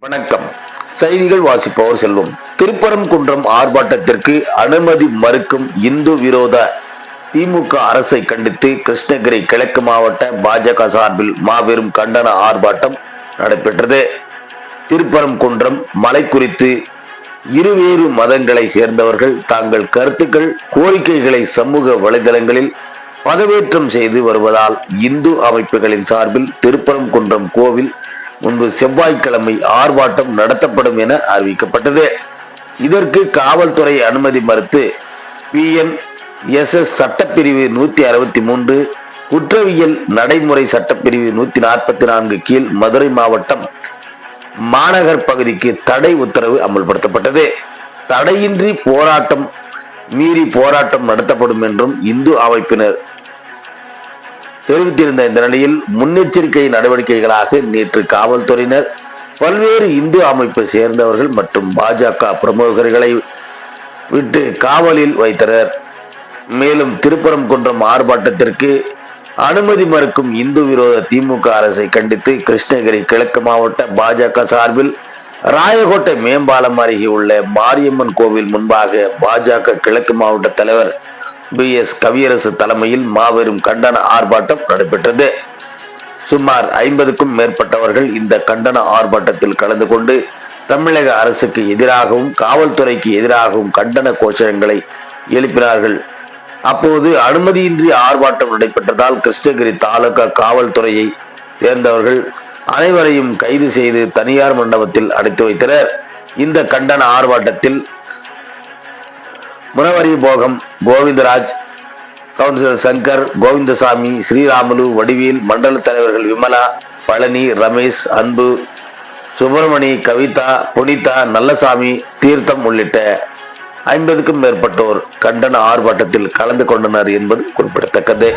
வணக்கம். செய்திகள் வாசிப்பவர் செல்வம். திருப்பரங்குன்றம் ஆர்ப்பாட்டத்திற்கு அனுமதி மறுக்கும் இந்து விரோத திமுக அரசை கண்டித்து கிருஷ்ணகிரி கிழக்கு மாவட்ட பாஜக சார்பில் மாபெரும் கண்டன ஆர்ப்பாட்டம் நடைபெற்றது. திருப்பரங்குன்றம் மலை குறித்து இருவேறு மதங்களை சேர்ந்தவர்கள் தங்கள் கருத்துக்கள் கோரிக்கைகளை சமூக வலைதளங்களில் பதிவேற்றம் செய்து வருவதால் இந்து அமைப்புகளின் சார்பில் திருப்பரங்குன்றம் கோவில் முன்பு செவ்வாய்க்கிழமை ஆர்ப்பாட்டம் நடத்தப்படும் என அறிவிக்கப்பட்டது. இதற்கு காவல்துறை அனுமதி மறுத்து PNSS சட்டப்பிரிவு 163 குற்றவியல் நடைமுறை சட்டப்பிரிவு 144 கீழ் மதுரை மாவட்டம் மாநகர் பகுதிக்கு தடை உத்தரவு அமல்படுத்தப்பட்டது. தடையின்றி மீறி போராட்டம் நடத்தப்படும் என்றும் இந்து அமைப்பினர் தெரிவித்திருந்த இந்த நிலையில் முன்னெச்சரிக்கை நடவடிக்கைகளாக நேற்று காவல்துறையினர் பல்வேறு இந்து அமைப்பை சேர்ந்தவர்கள் மற்றும் பாஜக பிரமுகர்களை விட்டு காவலில் வைத்தனர். மேலும் திருப்பரங்குன்றம் ஆர்ப்பாட்டத்திற்கு அனுமதி மறுக்கும் இந்து விரோத திமுக அரசை கண்டித்து கிருஷ்ணகிரி கிழக்கு மாவட்ட பாஜக சார்பில் ராயகோட்டை மேம்பாலம் அருகே உள்ள மாரியம்மன் கோவில் முன்பாக பாஜக கிழக்கு மாவட்ட தலைவர் BS கவியரசு தலைமையில் மாபெரும் கண்டன ஆர்ப்பாட்டம் நடைபெற்றது. சுமார் 50க்கும் மேற்பட்டவர்கள் இந்த கண்டன ஆர்ப்பாட்டத்தில் கலந்து கொண்டு தமிழக அரசுக்கு எதிராகவும் காவல்துறைக்கு எதிராகவும் கண்டன கோஷங்களை எழுப்பினார்கள். அப்போது அனுமதியின்றி ஆர்ப்பாட்டம் நடைபெற்றதால் கிருஷ்ணகிரி தாலுகா காவல்துறையை சேர்ந்தவர்கள் அனைவரையும் கைது செய்து தனியார் மண்டபத்தில் அடைத்து வைத்தனர். இந்த கண்டன ஆர்ப்பாட்டத்தில் முனவரி போகம், கோவிந்தராஜ், கவுன்சிலர் சங்கர், கோவிந்தசாமி, ஸ்ரீராமுலு, வடிவேல், மண்டல தலைவர்கள் விமலா, பழனி, ரமேஷ், அன்பு, சுப்பிரமணி, கவிதா, புனிதா, நல்லசாமி, தீர்த்தம் உள்ளிட்ட 50க்கும் மேற்பட்டோர் கண்டன ஆர்ப்பாட்டத்தில் கலந்து கொண்டனர் என்பது குறிப்பிடத்தக்கது.